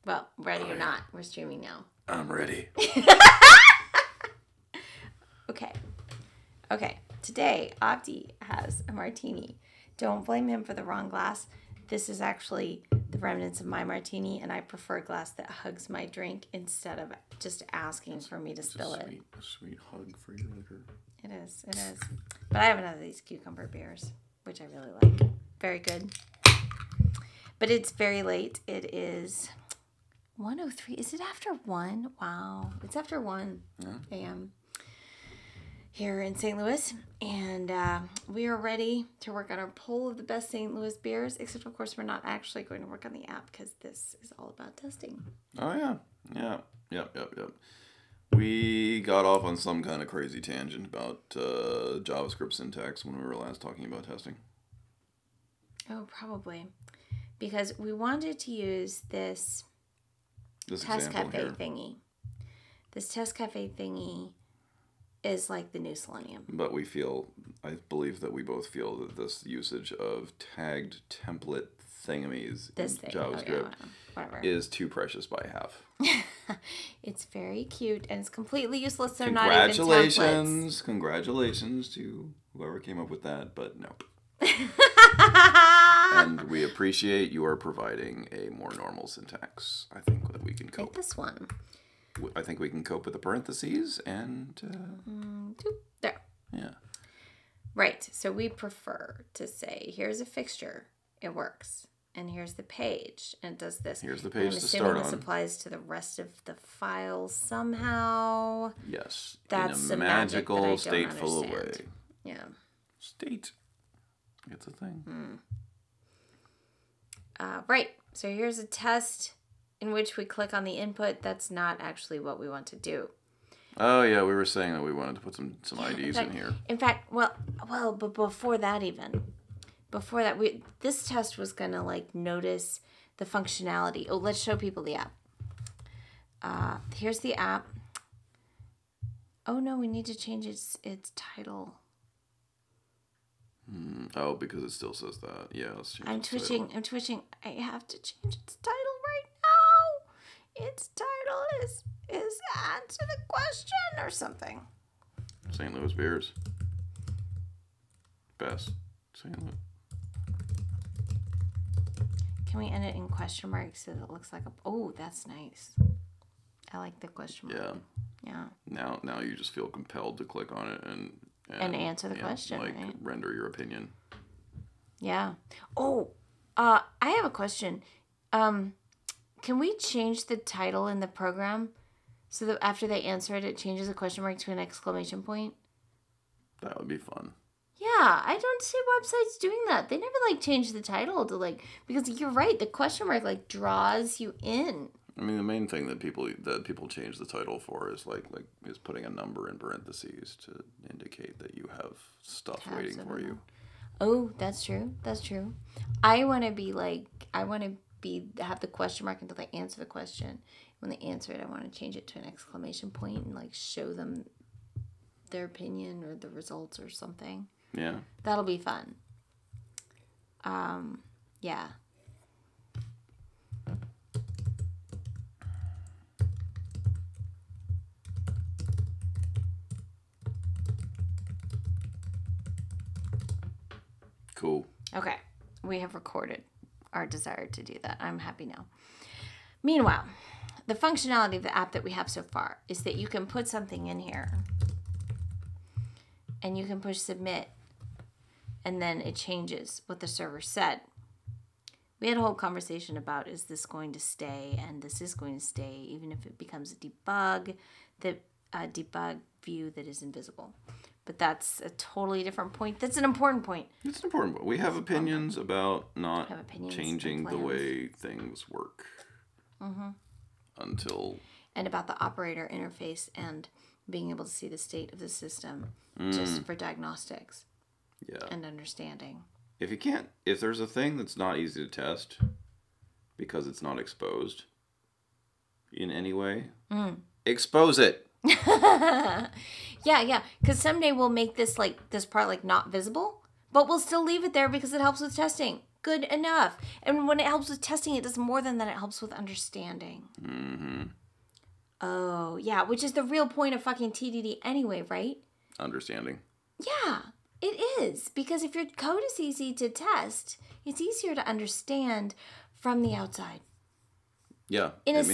Well, ready or not, we're streaming now. I'm ready. Okay. Today, Opti has a martini. Don't blame him for the wrong glass. This is actually the remnants of my martini, and I prefer a glass that hugs my drink instead of just asking for me to spill it. A sweet hug for your liquor. It is. But I have another of these cucumber beers, which I really like. Very good. But it's very late. It is 1:03. Is it after 1? Wow. It's after 1 a.m. here in St. Louis. And we are ready to work on our poll of the best St. Louis beers. Except, of course, we're not actually going to work on the app because this is all about testing. Oh, yeah. Yep. We got off on some kind of crazy tangent about JavaScript syntax when we were last talking about testing. Oh, probably. Because we wanted to use this test cafe thingy. This test cafe thingy is like the new Selenium. But I believe that we both feel that this usage of tagged template thingamies in JavaScript is too precious by half. It's very cute and it's completely useless. They're not even templates. Congratulations to whoever came up with that, but nope. And we appreciate you are providing a more normal syntax. I think that we can cope. Like this one. I think we can cope with the parentheses and... there. Yeah. Right. So we prefer to say, here's a fixture. It works. And here's the page. And it does this. Here's the page to start on. I'm assuming this applies to the rest of the file somehow. Yes. That's in a magical, stateful way. Yeah. State. It's a thing. Right. So here's a test in which we click on the input. That's not actually what we want to do. Oh, yeah. We were saying that we wanted to put some IDs in here. In fact, well, but before that, this test was going to notice the functionality. Oh, let's show people the app. Here's the app. Oh, no, we need to change its title. Oh, because it still says that. Yeah, let's change I'm twitching. I have to change its title right now. Its title is Answer the Question or something. St. Louis beers. Best. St. Louis. Can we end it in question marks so that it looks like a... Oh, that's nice. I like the question mark. Yeah. Now you just feel compelled to click on it and answer the question, right? Render your opinion. Yeah. Oh, I have a question. Can we change the title in the program so that after they answer it, it changes a question mark to an exclamation point? That would be fun. Yeah, I don't see websites doing that. They never change the title to because you're right, the question mark draws you in. I mean, the main thing that people change the title for is is putting a number in parentheses to indicate that you have stuff waiting for you. Oh, that's true. I want to have the question mark until they answer the question. When they answer it, I want to change it to an exclamation point and show them their opinion or the results or something. Yeah. That'll be fun. Yeah. Cool. Okay. We have recorded our desire to do that. I'm happy now. Meanwhile, the functionality of the app that we have so far is that you can put something in here and you can push submit and then it changes what the server said. We had a whole conversation about, is this going to stay? And this is going to stay even if it becomes a debug view that is invisible. But that's a totally different point. That's an important point. It's an important point. We have opinions about not changing the way things work. And about the operator interface and being able to see the state of the system just for diagnostics. Yeah. And understanding. If there's a thing that's not easy to test because it's not exposed in any way, expose it. Yeah. Because someday we'll make this this part not visible, but we'll still leave it there because it helps with testing. good enough. And when it helps with testing, it does more than that. It helps with understanding. Mm-hmm. Oh, yeah, which is the real point of fucking TDD anyway, right? Understanding. Yeah, it is. Because if your code is easy to test, it's easier to understand from the outside. Yeah, it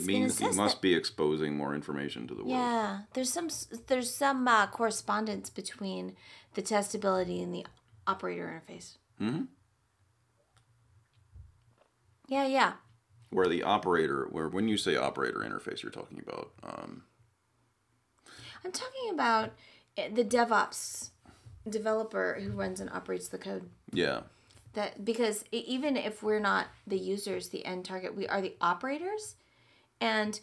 means you must be exposing more information to the world. Yeah, there's some correspondence between the testability and the operator interface. Mm-hmm. Yeah. When you say operator interface, you're talking about. I'm talking about the DevOps developer who runs and operates the code. Yeah. That because even if we're not the users, the end target, we are the operators. And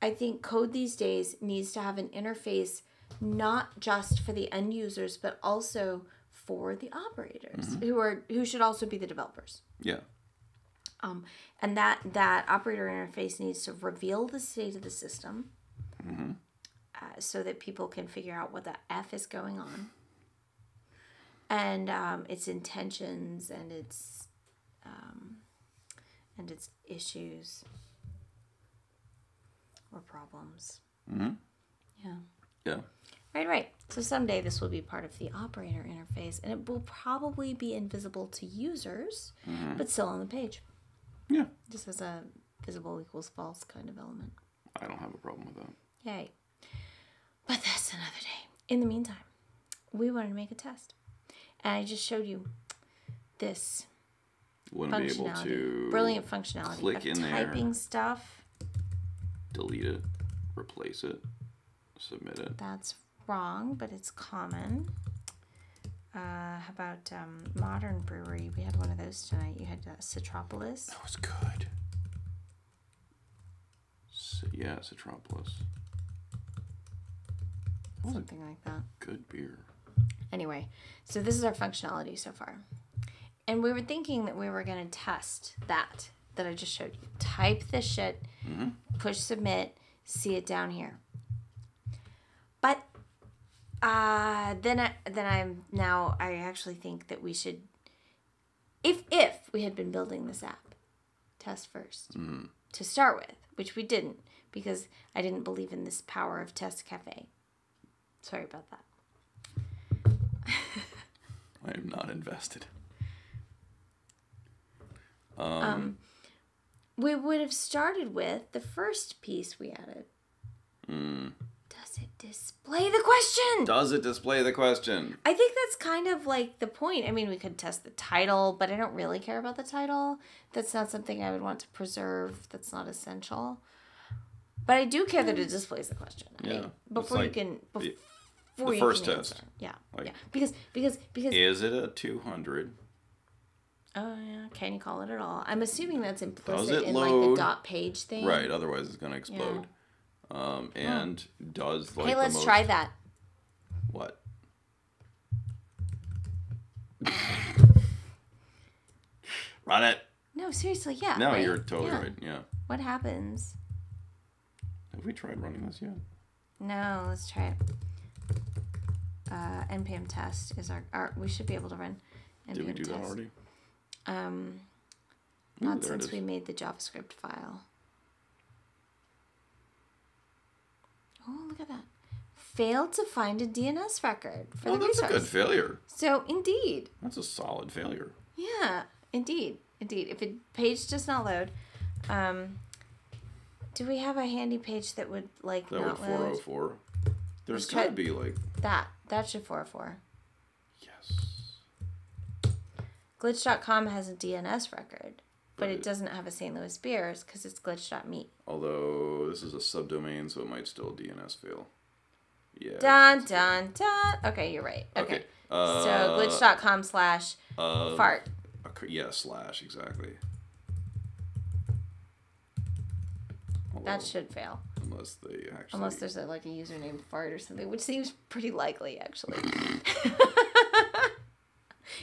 I think code these days needs to have an interface not just for the end users, but also for the operators who should also be the developers. Yeah. And that operator interface needs to reveal the state of the system so that people can figure out what the F is going on. And its intentions and its issues or problems. Mm-hmm. Yeah. Yeah. Right. So someday this will be part of the operator interface, and it will probably be invisible to users, but still on the page. Yeah. Just as a visible equals false kind of element. I don't have a problem with that. Yay. But that's another day. In the meantime, we wanted to make a test. And I just showed you this Wouldn't be able to brilliant functionality click of in typing there, stuff. Delete it, replace it, submit it. That's wrong, but it's common. How about Modern Brewery? We had one of those tonight. You had Citropolis. That was good. Yeah, Citropolis. Something like that. Good beer. Anyway, so this is our functionality so far. And we were thinking that we were going to test that I just showed you. Type this shit, push submit, see it down here. But I actually think that we should, if we had been building this app, test first to start with, which we didn't because I didn't believe in this power of Test Cafe. Sorry about that. I am not invested. We would have started with the first piece we added. Does it display the question? Does it display the question? I think that's kind of like the point. I mean, we could test the title, but I don't really care about the title. That's not something I would want to preserve. That's not essential. But I do care that it displays the question. Yeah. Before you can... The first test. Answer. Yeah. Because is it a 200? Oh yeah, can you call it at all? I'm assuming that's implicit in load? like the dot page thing. Right, otherwise it's gonna explode. Yeah. And does like hey, let's try that. What? Run it. No, seriously, yeah. No, right? You're totally right. Yeah. What happens? Have we tried running this yet? No, let's try it. NPM test is our we should be able to run NPM test. Did we do that already? Not since we made the JavaScript file. Oh, look at that. Failed to find a DNS record for the resource. That's a good failure. So, indeed. That's a solid failure. Yeah, indeed. If a page does not load, do we have a handy page that would not load? 404. There's got to be like... That should 404. Yes. Glitch.com has a DNS record, but it doesn't have a St. Louis beers because it's glitch.me. Although this is a subdomain, so it might still DNS fail. Yeah. Dun. Okay, you're right. Okay. So glitch.com / fart. Yeah, / exactly. Although, that should fail. Unless there's a username fart or something, which seems pretty likely, actually.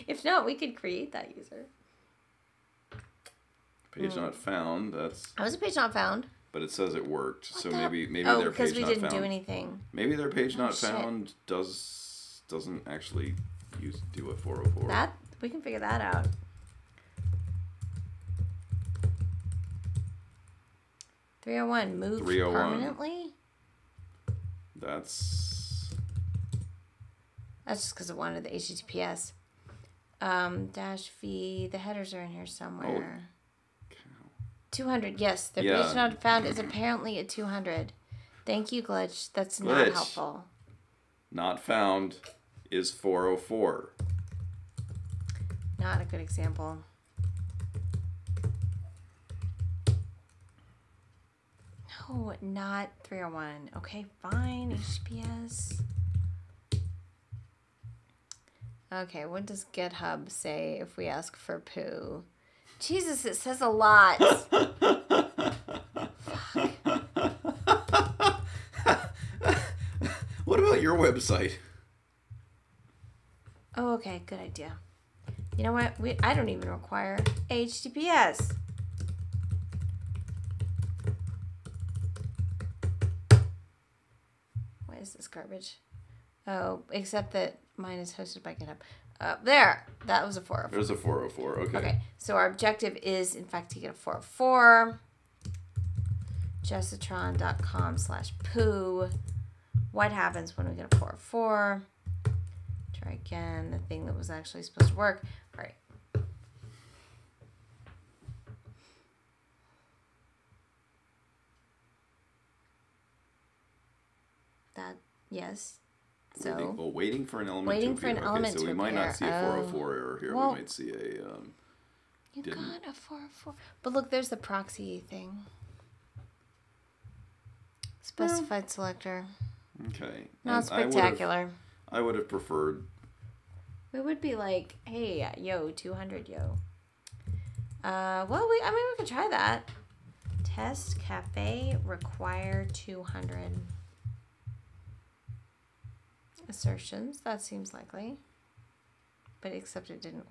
If not, we could create that user. Page not found. That was a page not found. But it says it worked. So maybe their page not found. because we didn't do anything. Maybe their page not found doesn't actually do a 404. We can figure that out. 301 moved 301. permanently? That's just because of one of the HTTPS. Dash V. The headers are in here somewhere. Oh. 200. Yes, the page not found is apparently at 200. Thank you, Glitch. That's not helpful. Not found is 404. Not a good example. No, not 301. Okay, fine. HTTPS. Okay, what does GitHub say if we ask for poo? Jesus, it says a lot. What about your website? Oh, okay, good idea. You know what? I don't even require HTTPS. What is this garbage? Oh, except that mine is hosted by GitHub. There. That was a 404. There's a 404. Okay. Okay. So our objective is, in fact, to get a 404. Jessatron.com/poo. What happens when we get a 404? Try again. The thing that was actually supposed to work. All right. Yes. So waiting for an element. Waiting for an element to appear. So we might not see a 404 error here. Well, we might see a. You got a 404. But look, there's the proxy thing. Specified selector. Okay. Not spectacular. I would have preferred. We would be like, hey, yo, 200, yo. Well, we could try that. Test cafe require 200 assertions. That seems likely. But except it didn't.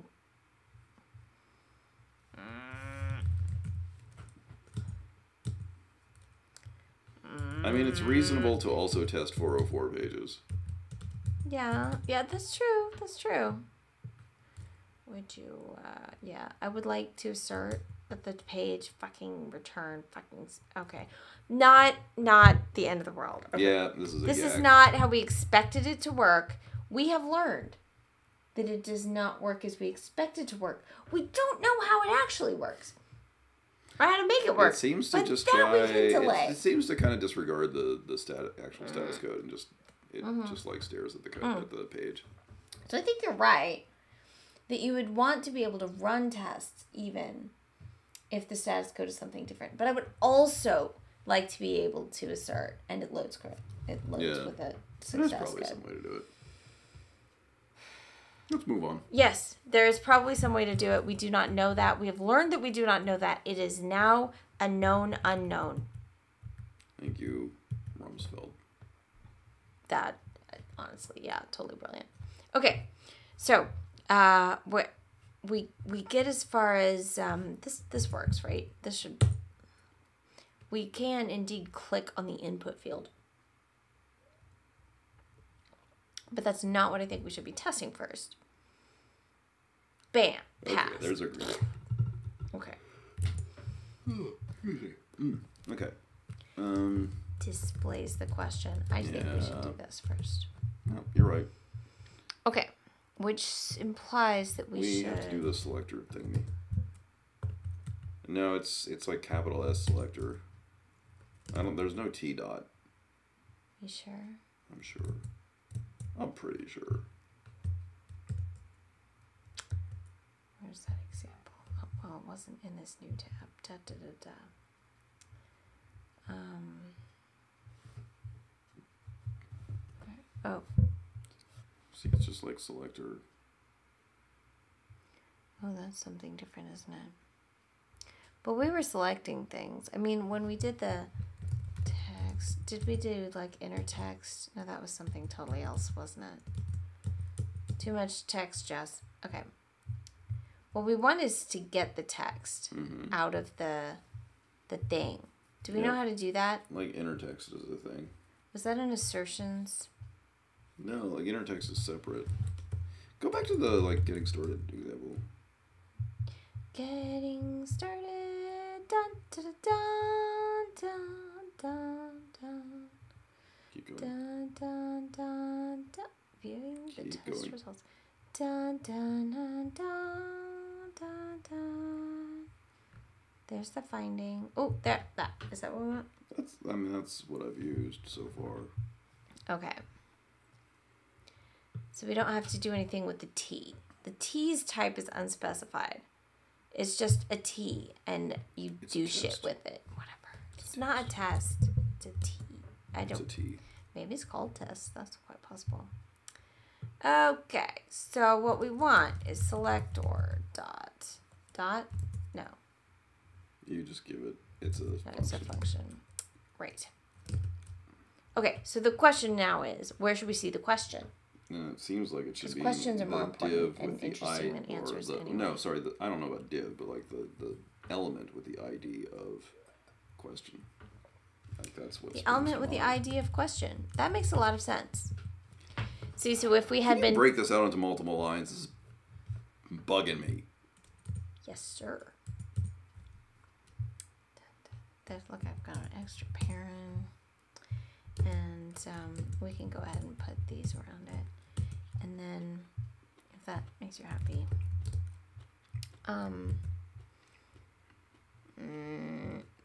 I mean, it's reasonable to also test 404 pages. Yeah, that's true. That's true. Would you, I would like to assert that the page fucking return fucking, okay. Not the end of the world. Okay. Yeah, this is not how we expected it to work. We have learned that it does not work as we expect it to work. We don't know how it actually works. Or how to make it work. It seems to just try. It seems to kind of disregard the actual status code and just just like stares at the code at the page. So I think you're right that you would want to be able to run tests even if the status code is something different. But I would also like to be able to assert, and it loads correct. It loads with a success There's probably code. some way to do it. Let's move on. Yes, there is probably some way to do it. We do not know that. We have learned that we do not know that. It is now a known unknown. Thank you, Rumsfeld. That, honestly, yeah, totally brilliant. Okay, so we get as far as this works, right? We can indeed click on the input field. But that's not what I think we should be testing first. Bam. Pass. Okay, there's a green. Okay. Okay. Displays the question. I think we should do this first. No, you're right. Okay. Which implies that we should... We have to do the selector thingy. No, it's like capital S selector. There's no T dot. You sure? I'm sure. I'm pretty sure. Where's that example? Oh, well, it wasn't in this new tab. Oh. See, it's just like selector. Oh, that's something different, isn't it? But we were selecting things. I mean, when we did the text, did we do like inner text? No, that was something totally else, wasn't it? Too much text, Jess. Okay. What we want is to get the text out of the thing. Do we know how to do that? Like inner text is a thing. Was that in assertions? No, like inner text is separate. Go back to the getting started example. Getting started. Dun, dun, dun, dun. going. Dun, dun, dun, dun. Viewing the Keep test going. results. Dun, dun, dun, dun, dun, dun. There's the finding. Oh, there. That. Is that what we want? That's what I've used so far. Okay. So we don't have to do anything with the T. The T's type is unspecified. It's just a T, and you do shit with it. Whatever. It's not a test. It's a T. It's a T. Maybe it's called test. That's quite possible. Okay. So what we want is selector dot. No. You just give it. It's a function. It's a function. Great. Okay. So the question now is, where should we see the question? It seems like it should be questions are more important and with the interesting than answers anyway. No, sorry, I don't know about div, but like the element with the ID of question. Like that's what. The element with the ID of question. That makes a lot of sense. See, so if we had been break this out into multiple lines, this is bugging me. Yes, sir. Look, I've got an extra parent, and we can go ahead and put these around it, and then if that makes you happy,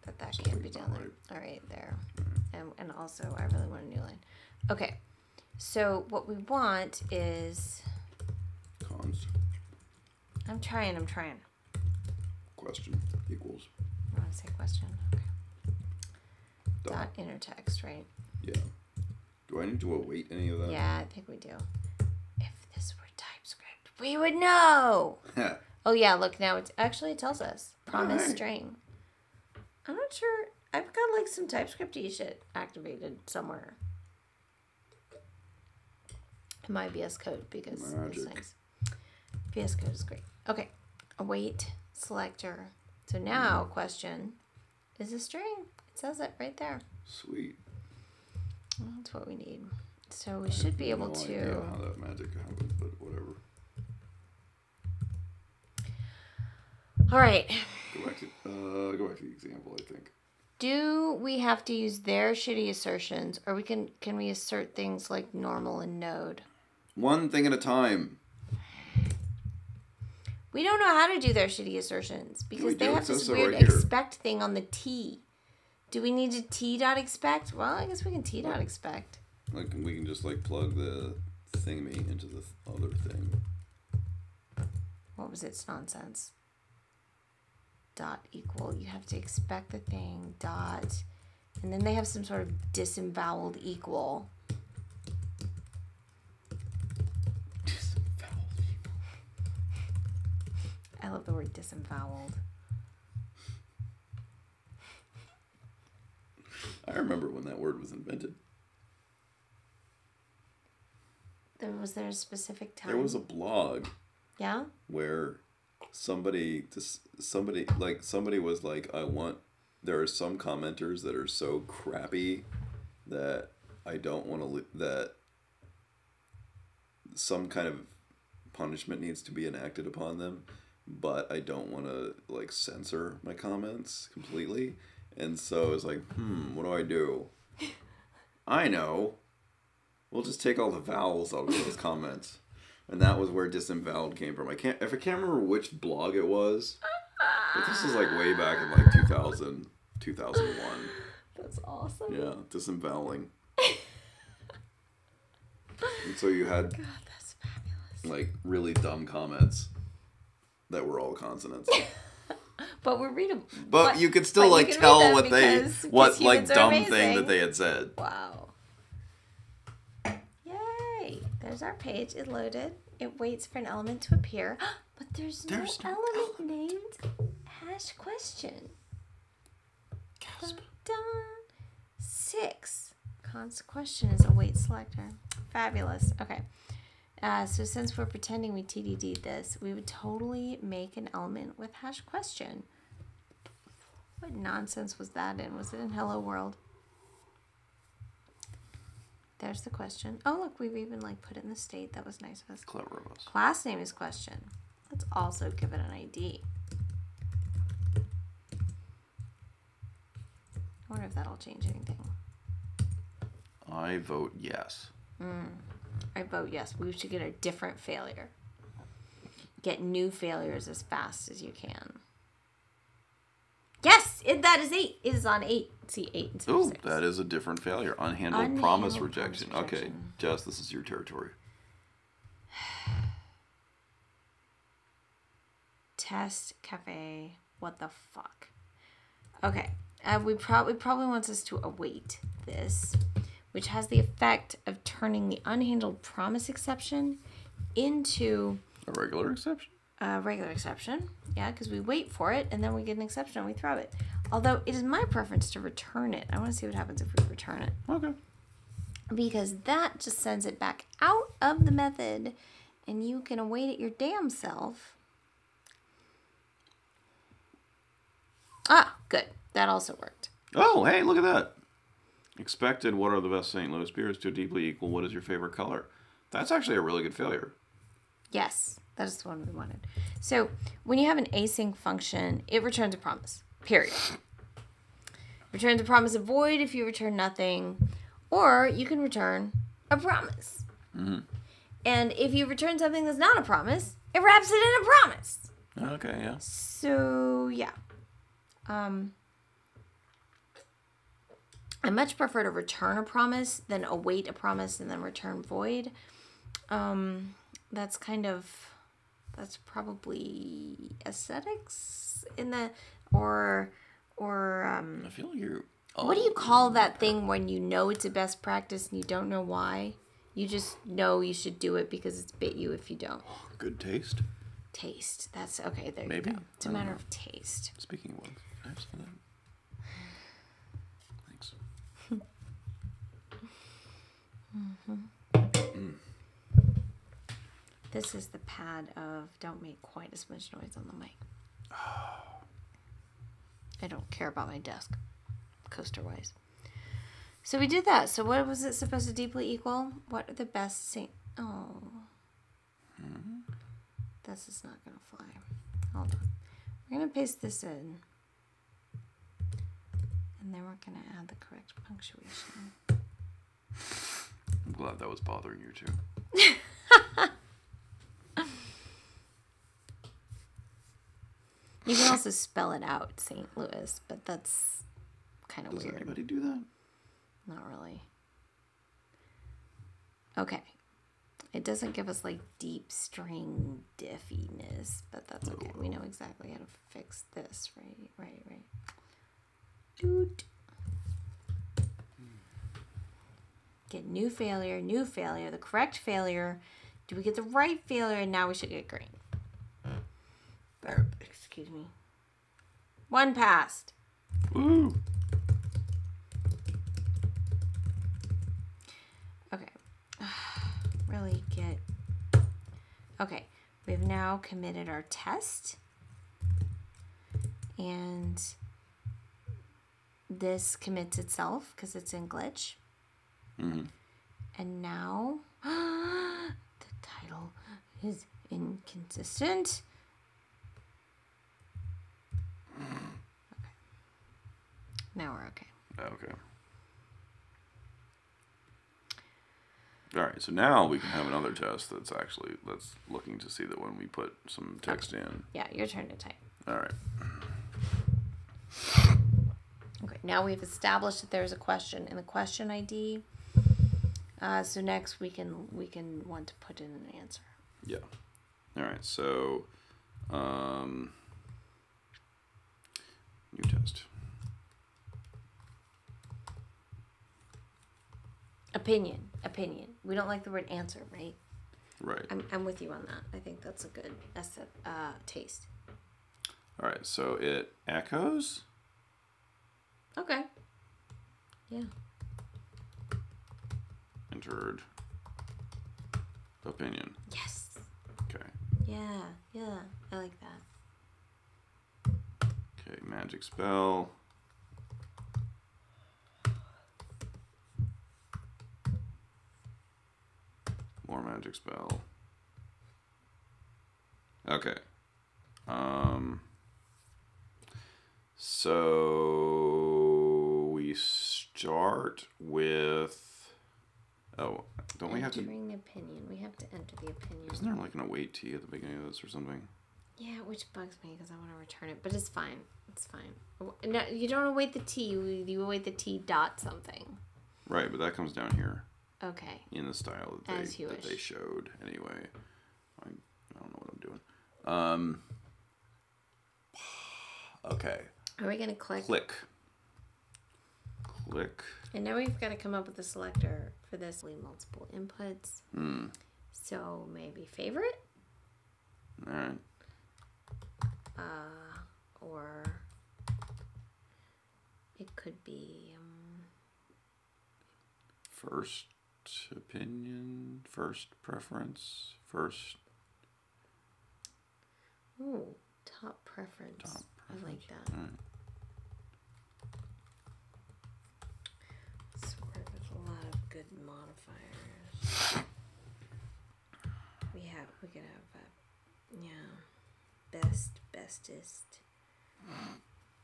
but that can't be down there. All right, there, and also I really want a new line. Okay, so what we want is Const. I'm trying. Question equals. I want to say question. Okay. Dot inner text, right? Yeah. Do I need to await any of that? Yeah, I think we do. If this were TypeScript, we would know. Oh yeah, look now. It tells us promise string. I'm not sure. I've got like some TypeScript-y shit activated somewhere in my VS Code because these things. VS Code is great. Okay, await selector. So now question is a string. It says it right there. Sweet. Well, that's what we need. So we should be able to. I have no idea how that magic happens, but whatever. All right. Go back to the example, I think. Do we have to use their shitty assertions, or can we assert things like normal and node? One thing at a time. We don't know how to do their shitty assertions because they have this weird right expect thing on the T. Do we need to t.expect? Well, I guess we can t.expect. Like we can just like plug the thingy into the other thing. What was its nonsense? Dot equal. You have to expect the thing. Dot. And then they have some sort of disemboweled equal. Disemboweled equal. I love the word disemboweled. I remember when that word was invented. Was there a specific time? There was a blog. Yeah? Where somebody was like, there are some commenters that are so crappy that I don't want to, that some kind of punishment needs to be enacted upon them, but I don't want to like censor my comments completely. And so I was like, what do I do? I know. We'll just take all the vowels out of those comments. And that was where disemboweled came from. I can't remember which blog it was. But this is like way back in like 2000, 2001. That's awesome. Yeah, disemboweling. And so you had God, that's fabulous. like really dumb comments that were all consonants. But we're readable. But you could still like tell what like dumb thing that they had said. Wow. Yay. There's our page. It loaded. It waits for an element to appear. But there's no element named hash question. Gasp. Dun, dun. 6. Const question is await selector. Fabulous. Okay. So since we're pretending we TDD'd this, we would totally make an element with hash question. What nonsense was that in? Was it in Hello World? There's the question. Oh, look, we've even like put it in the state. That was nice of us. Clever of us. Class name is question. Let's also give it an ID. I wonder if that'll change anything. I vote yes. I vote yes. We should get a different failure. Get new failures as fast as you can. Yes, that is 8. It is on 8. See, 8 instead of 6. That is a different failure. Unhandled promise rejection. Okay, Jess, this is your territory. Test cafe. What the fuck? Okay. We probably wants us to await this, which has the effect of turning the unhandled promise exception into a regular exception. A regular exception, yeah, because we wait for it and then we get an exception and we throw it. Although it is my preference to return it. I want to see what happens if we return it. Okay. Because that just sends it back out of the method, and you can await it your damn self. Ah, good. That also worked. Oh, hey, look at that. Expected, what are the best St. Louis beers to deeply equal? What is your favorite color? That's actually a really good failure. Yes, that is the one we wanted. So when you have an async function, it returns a promise, period. Returns a promise of void if you return nothing, or you can return a promise. Mm-hmm. And if you return something that's not a promise, it wraps it in a promise. Okay, yeah. So, yeah. I much prefer to return a promise than await a promise and then return void. That's probably aesthetics in the, or I feel like you're... what do you call that thing when you know it's a best practice and you don't know why? You just know you should do it because it's bit you if you don't. Good taste? Taste. That's okay. There Maybe? You go. It's a matter of taste. Speaking of ones, can I have some of that? Thanks. This is the pad of don't make quite as much noise on the mic. I don't care about my desk, coaster-wise. So we did that. So what was it supposed to deeply equal? What are the best Oh. This is not going to fly. Hold on. We're going to paste this in. And then we're going to add the correct punctuation. I'm glad that was bothering you too. You can also spell it out, St. Louis, but that's kind of weird. Does anybody do that? Not really. Okay. It doesn't give us like deep string diffiness, but that's okay. We know exactly how to fix this, right? Right. Doot. Get new failure, the correct failure. Do we get the right failure? And now we should get green. Excuse me. 1 passed. Woo! Okay. Really get... Okay. We've now committed our test. And this commits itself because it's in glitch. Mm-hmm. And now the title is inconsistent. Okay. Now we're okay. Okay. All right, so now we can have another test that's looking to see that when we put some text in. Yeah, your turn to type. All right. Okay, now we've established that there's a question in the question ID. So next we can want to put in an answer. Yeah. All right, so new test. Opinion. We don't like the word answer, right? Right. I'm with you on that. I think that's a good taste. All right, so it echoes. Okay. Yeah. Entered opinion. Yes. Okay. Yeah. I like that. Okay, magic spell. More magic spell. Okay. So we start with Oh, don't we have to... Entering the opinion. We have to enter the opinion. Isn't there like an await T at the beginning of this or something? Yeah, which bugs me because I want to return it. But it's fine. It's fine. No, you don't await the T. You await the T dot something. Right, but that comes down here. Okay. In the style that they showed. Anyway, I don't know what I'm doing. Okay. Are we going to click? Click. And now we've got to come up with a selector for this. Multiple inputs. So maybe favorite? All right. Or it could be first opinion, first preference, first. Ooh, top preference. I like that. All right. Sort with a lot of good modifiers. We could have bestest,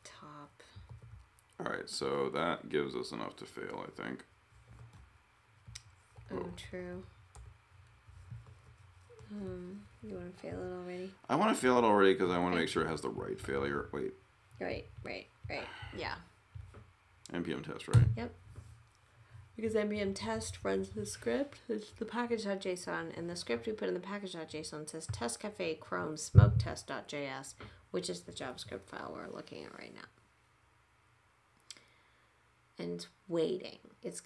top. All right, so that gives us enough to fail, I think. Oh, true. You want to fail it already? I want to fail it already because I want to make sure it has the right failure. Wait. Right. Yeah. NPM test, right? Yep. Because NPM test runs the script. It's the package.json, and the script we put in the package.json says test cafe chrome smoke test.js, which is the JavaScript file we're looking at right now. And it's waiting. It's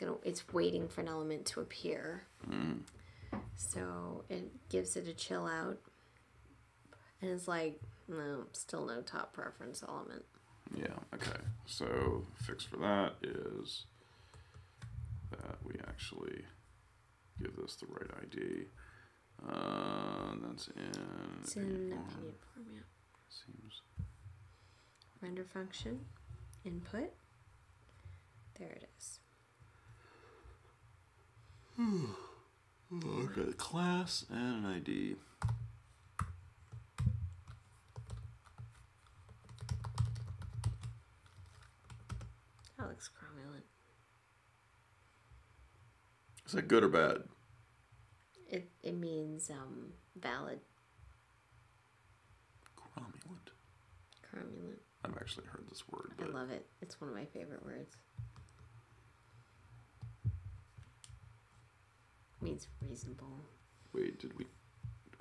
waiting for an element to appear. So it gives it a chill out. And it's like, no, still no top preference element. Yeah, okay. So fix for that is that we actually give this the right ID. That's in... It's in opinion form, yeah. Seems... Render function, input. There it is. Okay, class and an ID. That looks cromulent. Is that good or bad? It means valid. Cromulent. I've actually heard this word. But... I love it. It's one of my favorite words. It means reasonable. Wait, did we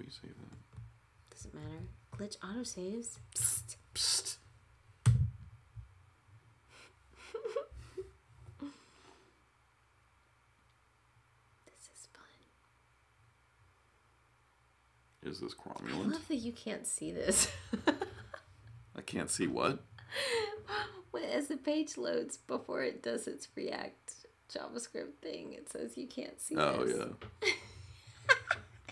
save that? Does it matter? Glitch autosaves. Psst. Psst. This is fun. Is this I cromulent? love that you can't see this. I can't see what? As the page loads before it does its React JavaScript thing, it says you can't see this. Oh, yeah.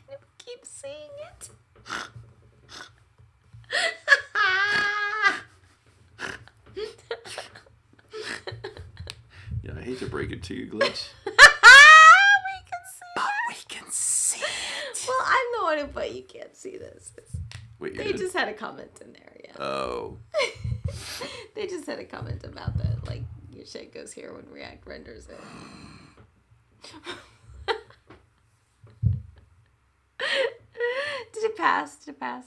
I keep seeing it. Yeah, I hate to break it to you, Glitch. We can see it. Well, I'm the one who put you can't see this. Wait, They just had a comment in there, yeah. Oh. They just had a comment about that, like, your shit goes here when React renders it. Did it pass?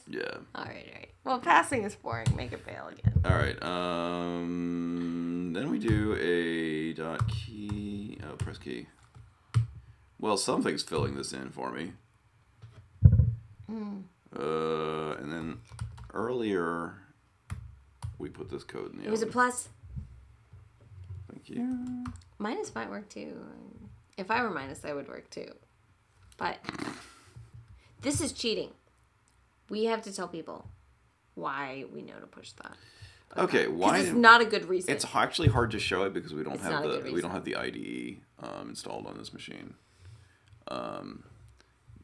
Yeah. All right. Well, passing is boring. Make it fail again. All right. Then we do a dot key. Oh, press key. Well, something's filling this in for me. And then earlier we put this code in the. It was a plus. Thank you. Minus might work too. If I were minus, I would work too. But this is cheating. We have to tell people why we know to push that. Okay, why? It's not a good reason. It's actually hard to show it because we don't It's have not a good reason. the IDE installed on this machine.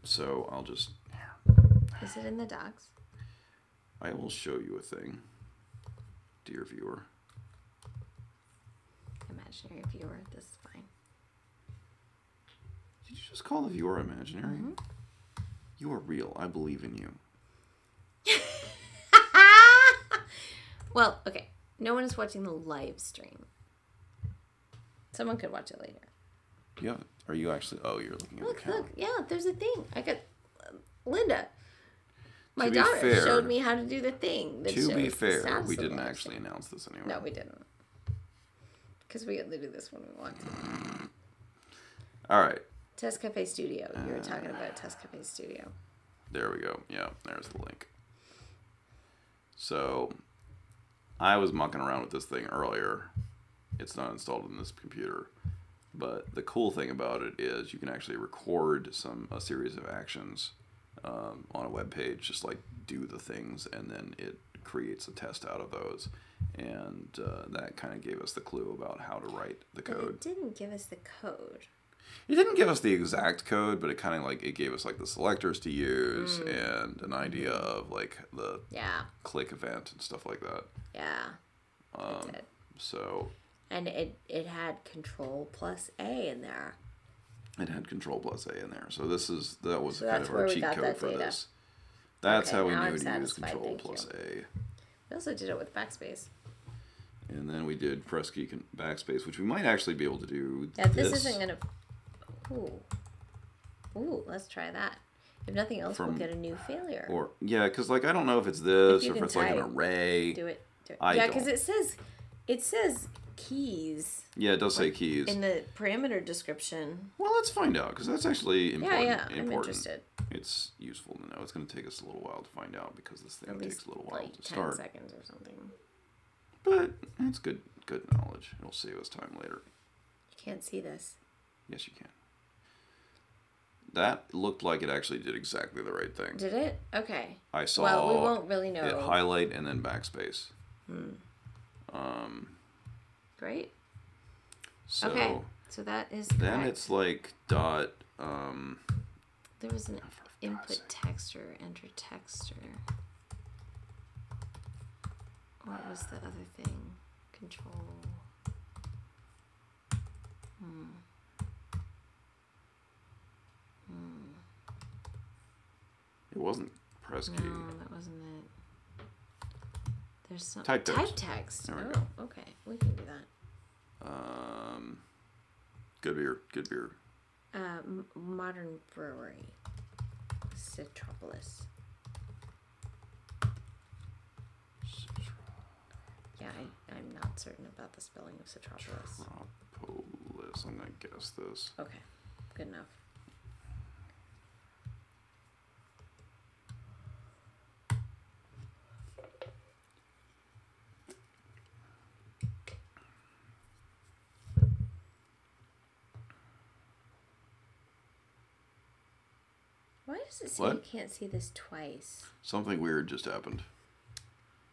So I'll just. Is it in the docs? I will show you a thing, dear viewer. Imaginary viewer. This is fine. Did you just call the viewer imaginary? Mm-hmm. You are real. I believe in you. Well, okay. No one is watching the live stream. Someone could watch it later. You have? Are you actually? Oh, you're looking at the camera. Look, yeah, there's a thing. I got Linda. My To be daughter fair- showed me how to do the thing. That To be shows the fair, status we of didn't the actually announce this anyway. No, we didn't. Because we only do this when we want to. All right. Test Cafe Studio. You were talking about Test Cafe Studio. There we go. Yeah, there's the link. So, I was mucking around with this thing earlier. It's not installed in this computer. But the cool thing about it is you can actually record a series of actions on a web page, just like do the things, and then it creates a test out of those. And that kind of gave us the clue about how to write the code. But it didn't give us the code. It didn't give us the exact code, but it kind of like it gave us like the selectors to use and an idea of like the click event and stuff like that. Yeah. That's it. So. And it had Control plus A in there. It had Control plus A in there. So that was kind of where our we cheat got code that for data. this. That's how we now knew I'm to use satisfied, Control thank plus you. A. We also did it with backspace. And then we did press key backspace, which we might actually be able to do. Yeah, this isn't gonna. Ooh, let's try that. If nothing else, we'll get a new failure. Or because like I don't know if it's this If or if it's like an array. Do it. Yeah, because it says keys. Yeah, it does say keys in the parameter description. Well, let's find out because that's actually important. Yeah, I'm interested. It's useful to know. It's going to take us a little while to find out because this thing takes a little while like to 10 start. seconds or something. But it's good knowledge. It'll save us time later. You can't see this. Yes, you can. That looked like it actually did exactly the right thing. Did it? Okay. I saw. Well, we won't really know. It highlight and then backspace. Great. So okay. So that is. Then correct. it's like dot. There was an input text or enter text or. What was the other thing? Control. It wasn't press key. No, that wasn't it. There's some type text. There we go. Okay, we can do that. Good beer. Modern Brewery, Citropolis. Yeah, I'm not certain about the spelling of Citropolis. Citropolis. I'm gonna guess this. Okay, good enough. Why does it say you can't see this twice? Something weird just happened.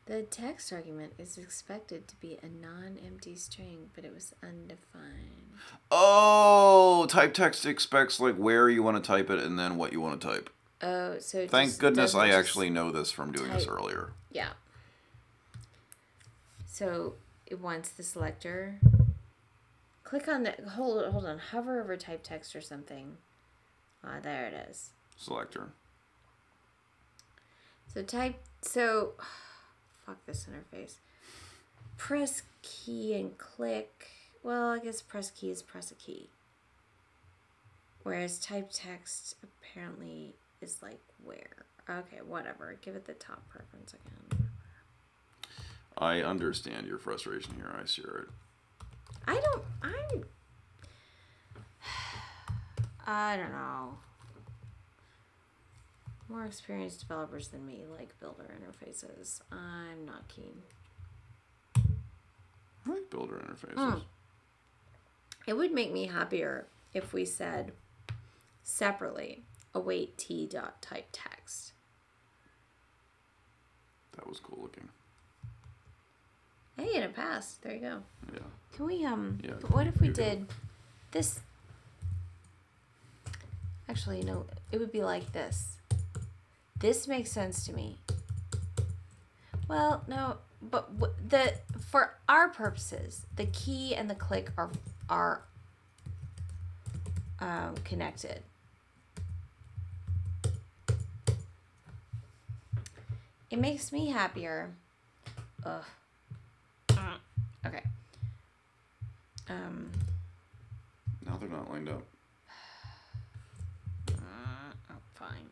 The text argument is expected to be a non-empty string, but it was undefined. Oh, type text expects like where you want to type it and then what you want to type. Oh, so thank goodness I actually know this from doing this earlier. Yeah. So it wants the selector. Click on the hold on, hover over type text or something. There it is. Selector. So fuck this interface. Press key and click. Well, I guess press key is press a key. Whereas type text apparently is like where. Okay, whatever. Give it the top preference again. I understand your frustration here. I share it. I don't know. More experienced developers than me like builder interfaces. I'm not keen. I like builder interfaces. It would make me happier if we said separately await t.type text. That was cool looking. Hey, and it passed. There you go. Yeah. Can we Yeah, what if we did this? Actually, no, it would be like this. This makes sense to me. Well, no, but for our purposes, the key and the click are connected. It makes me happier. Ugh. Okay. No, they're not lined up. Fine.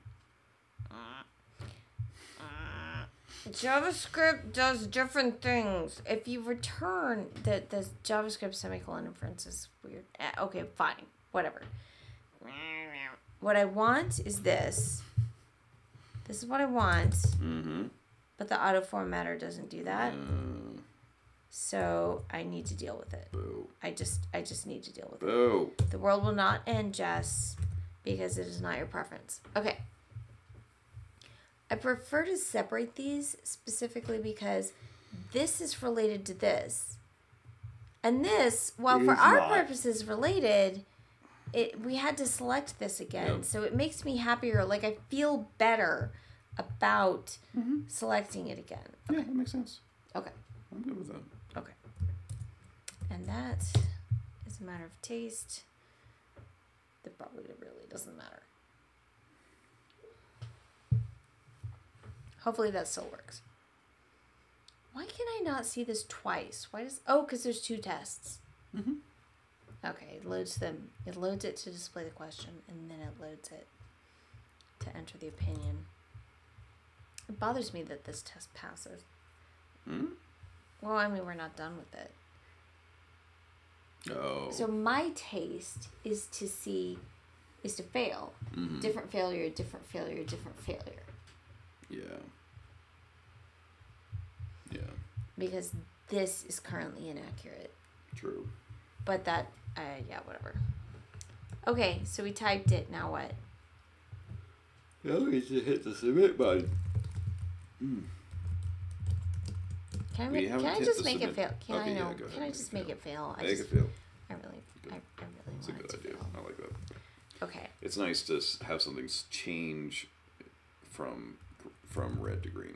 JavaScript does different things. If you return the JavaScript semicolon inference is weird. Okay, fine. Whatever. What I want is this. This is what I want. Mm-hmm. But the auto formatter doesn't do that. So I need to deal with it. Boo. I just need to deal with Boo. it. The world will not end, Jess, because it is not your preference. Okay. I prefer to separate these specifically because this is related to this. And this, while for our purposes related, we had to select this again. Yep. So it makes me happier. Like, I feel better about selecting it again. Okay. Yeah, that makes sense. Okay. I'm good with that. Okay. And that is a matter of taste. That probably really doesn't matter. Hopefully that still works. Why can I not see this twice? Because there's 2 tests. Mm-hmm. Okay, it loads them. It loads it to display the question, and then it loads it to enter the opinion. It bothers me that this test passes. Hmm? Well, I mean, we're not done with it. Oh. So my taste is to fail. Mm-hmm. Different failure, different failure, different failure. Yeah. Yeah. Because this is currently inaccurate. True. But that, yeah, whatever. Okay, so we typed it. Now what? Now we just hit the submit button. Can I just make it fail? Can I just make it fail? Make it fail. I really It's a good idea. Fail. I like that. Okay. It's nice to have something change from red to green.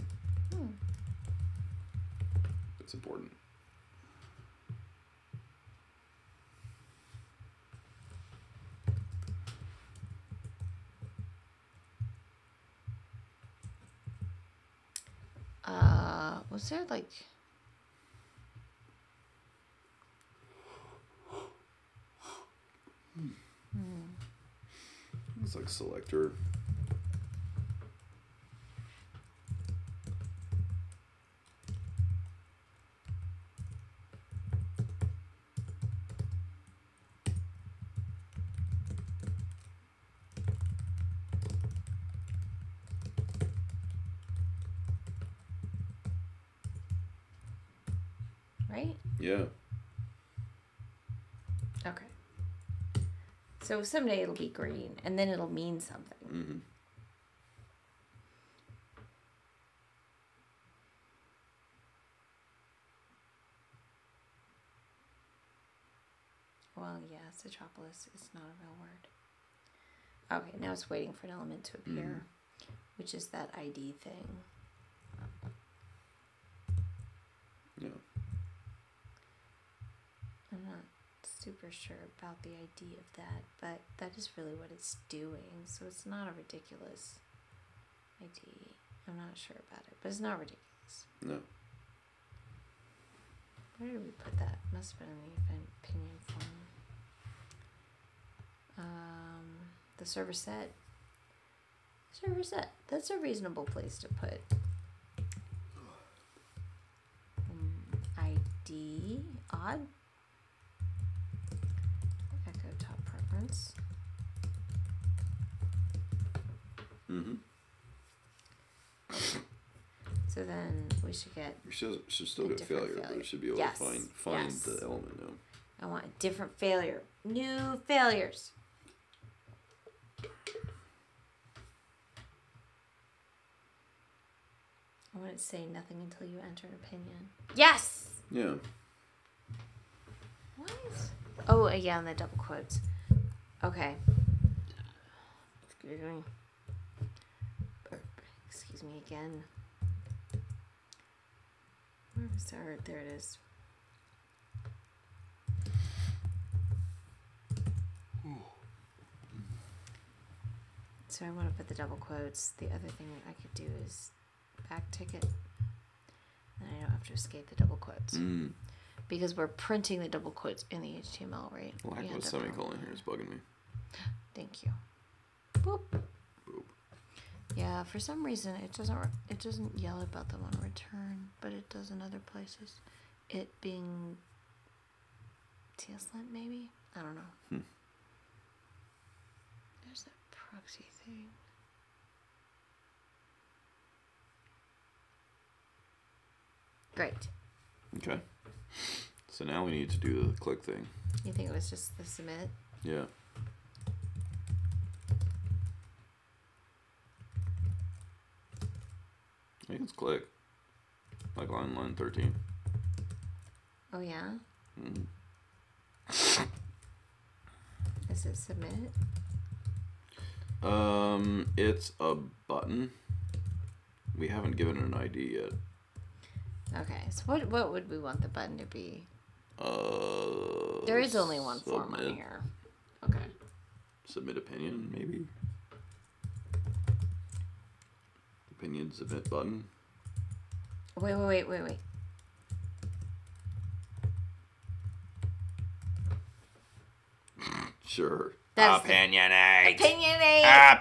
It's important. Was there like... It's like selector. Right? Yeah. Okay. So someday it'll be green, and then it'll mean something. Mm-hmm. Well, yeah, Citropolis is not a real word. Okay, now it's waiting for an element to appear, which is that ID thing. Yeah. I'm not super sure about the ID of that, but that is really what it's doing. So it's not a ridiculous ID. I'm not sure about it, but it's not ridiculous. No. Where did we put that? Must have been in the event opinion form. The server set. Server set. That's a reasonable place to put. ID. Odd. Echo top preference. Mm-hmm. So then we should get... We should still get failure, but it should be able to find the element now. I want a different failure. New failures. I want it to say nothing until you enter an opinion. Yes! Yeah. What? Oh, yeah, and the double quotes. Okay. Excuse me. Excuse me again. Where was our... There it is. So I want to put the double quotes. The other thing that I could do is back ticket. And I don't have to escape the double quotes. because we're printing the double quotes in the HTML, right? Lack of a semicolon here is bugging me. Thank you. Boop. Boop. Yeah, for some reason it doesn't yell about them on return, but it does in other places. It being TSLint maybe? I don't know. There's that proxy thing. Great. Okay. So now we need to do the click thing. You think it was just the submit? Yeah. I think it's click. Like line 13. Oh yeah? Mm-hmm. Is it submit? It's a button. We haven't given it an ID yet. Okay, so what would we want the button to be? There is only one form on here. Okay. Submit opinion, maybe? Opinion submit button. Wait. Sure. Opinionate! Opinionate! I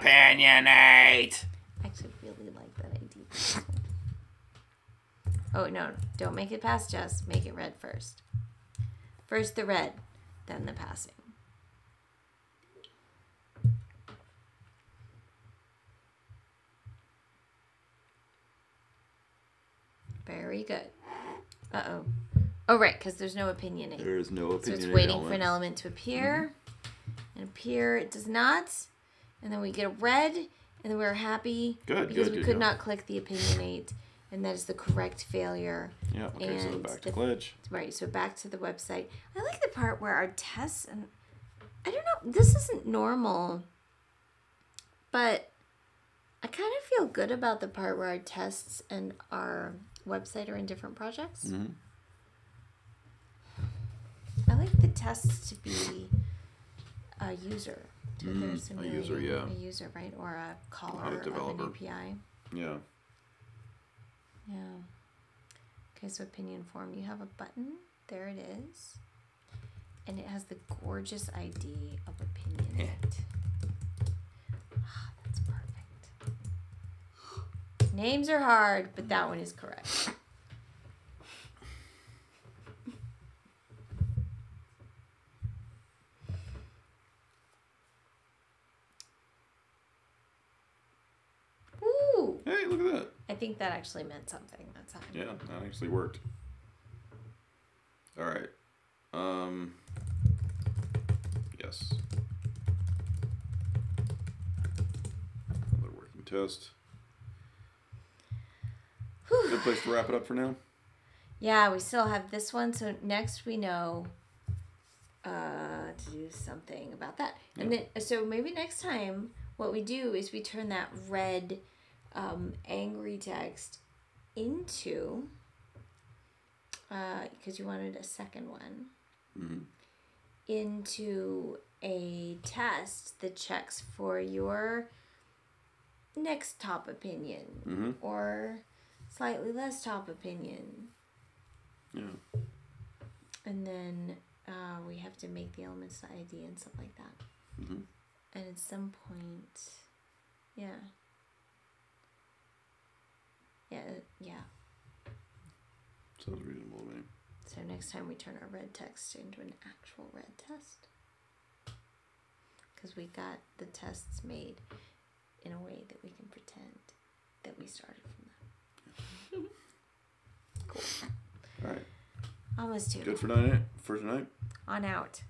actually really like that idea. Oh, no. Don't make it pass, Jess. Make it red first. First the red, then the passing. Very good. Uh-oh. Oh, right, because there's no opinionate. There is no opinionate. So it's waiting for an element to appear. And appear it does not. And then we get a red, and then we're happy. Because we could not click the opinionate. And that is the correct failure. Yeah, okay, so back to glitch. Right, so back to the website. I like the part where our tests, and I don't know, this isn't normal, but I kind of feel good about the part where our tests and our website are in different projects. Mm-hmm. I like the tests to be a user. A user, yeah. A user, right? Or a caller Not a of developer. an API. Yeah. Yeah. Okay, so opinion form. You have a button. There it is. And it has the gorgeous ID of opinionate. Ah, that's perfect. Names are hard, but that one is correct. Ooh! Hey, look at that. I think that actually meant something that time. Yeah, that actually worked. All right. Yes. Another working test. Whew. Good place to wrap it up for now. Yeah, we still have this one. So next we know to do something about that. Yeah. And then, so maybe next time what we do is we turn that red angry text into, because you wanted a second one, into a test that checks for your next top opinion or slightly less top opinion. Yeah. And then we have to make the elements the ID and stuff like that. And at some point, yeah. Sounds reasonable to me. So next time we turn our red text into an actual red test. Because we got the tests made in a way that we can pretend that we started from them. Cool. All right. Almost two. Good for tonight. For tonight. On out.